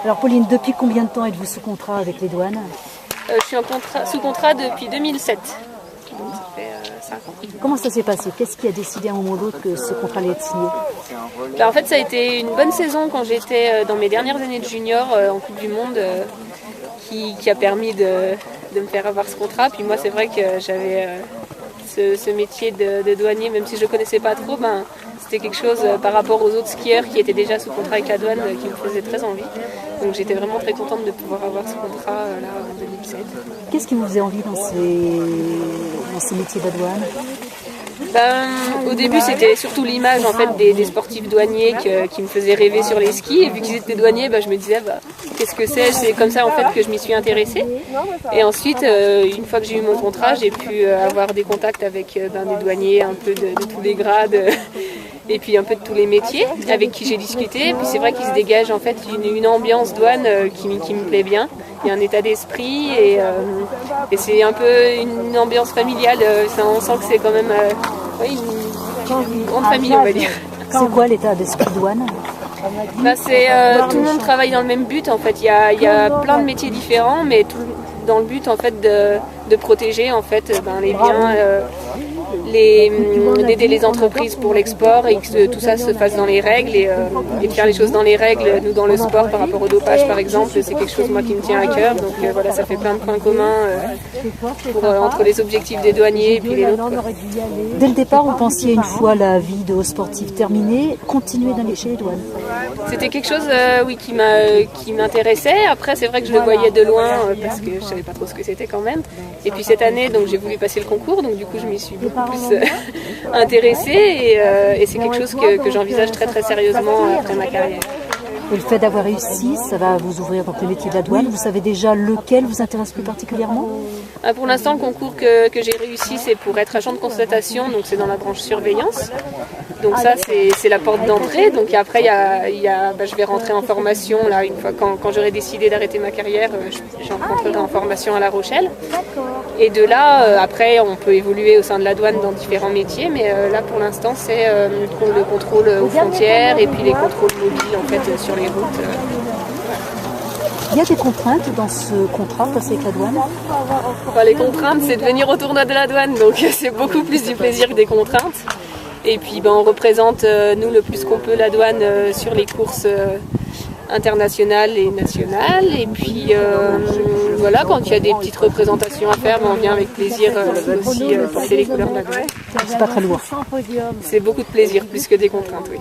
Alors Pauline, depuis combien de temps êtes-vous sous contrat avec les douanes? Je suis sous contrat depuis 2007. Donc ça fait 5 ans. Comment ça s'est passé? Qu'est-ce qui a décidé à un moment ou l'autre que ce contrat allait être signé? En fait, ça a été une bonne saison quand j'étais dans mes dernières années de junior en Coupe du Monde qui a permis de me faire avoir ce contrat. Puis moi, c'est vrai que j'avais ce métier de douanier, même si je ne le connaissais pas trop, c'était quelque chose par rapport aux autres skieurs qui étaient déjà sous contrat avec la douane qui me faisait très envie. Donc j'étais vraiment très contente de pouvoir avoir ce contrat là en 2007. Qu'est-ce qui vous faisait envie dans ces métiers de la douane? Au début, c'était surtout l'image en fait des sportifs douaniers qui me faisaient rêver sur les skis. Et vu qu'ils étaient douaniers, je me disais qu'est-ce que c'est? C'est comme ça en fait que je m'y suis intéressée. Et ensuite, une fois que j'ai eu mon contrat, j'ai pu avoir des contacts avec des douaniers un peu de tous les grades. Et puis un peu de tous les métiers avec qui j'ai discuté. Et puis c'est vrai qu'il se dégage en fait une ambiance douane qui me plaît bien. Il y a un état d'esprit et c'est un peu une ambiance familiale. On sent que c'est quand même une grande famille, on va dire. C'est quoi l'état d'esprit douane? Tout le monde travaille dans le même but en fait. Il y a plein de métiers différents, mais tout dans le but en fait de protéger en fait les biens. D'aider les entreprises pour l'export et que tout ça se fasse dans les règles et faire les choses dans les règles. Nous, dans le sport, par rapport au dopage, par exemple, c'est quelque chose moi qui me tient à cœur. Donc voilà, ça fait plein de points communs entre les objectifs des douaniers et puis les autres. Dès le départ, vous pensiez une fois la vie de haut sportif terminée, continuer d'aller chez les douanes? C'était quelque chose qui m'intéressait. Après, c'est vrai que je le voyais de loin parce que je savais pas trop ce que c'était quand même. Et puis cette année, donc j'ai voulu passer le concours, donc du coup je m'y suis beaucoup plus intéressée et c'est quelque chose que j'envisage très très sérieusement après ma carrière. Et le fait d'avoir réussi, ça va vous ouvrir donc le métier de la douane. Vous savez déjà lequel vous intéresse plus particulièrement? Pour l'instant, le concours que j'ai réussi, c'est pour être agent de constatation, donc c'est dans la branche surveillance. Donc ça, c'est la porte d'entrée. Donc après, je vais rentrer en formation là une fois quand j'aurai décidé d'arrêter ma carrière, j'en rentrerai en formation à La Rochelle. Et de là, après, on peut évoluer au sein de la douane dans différents métiers, mais là pour l'instant, c'est le contrôle aux frontières et puis les contrôles mobiles en fait sur les routes. Il y a des contraintes dans ce contrat passé avec la douane? Les contraintes, c'est de venir au tournoi de la douane, donc c'est beaucoup plus du plaisir que des contraintes. Et puis on représente, nous, le plus qu'on peut la douane sur les courses internationales et nationales. Et puis voilà, quand il y a des petites représentations à faire, on vient avec plaisir aussi porter les couleurs de la douane. C'est pas très lourd. C'est beaucoup de plaisir, plus que des contraintes, oui.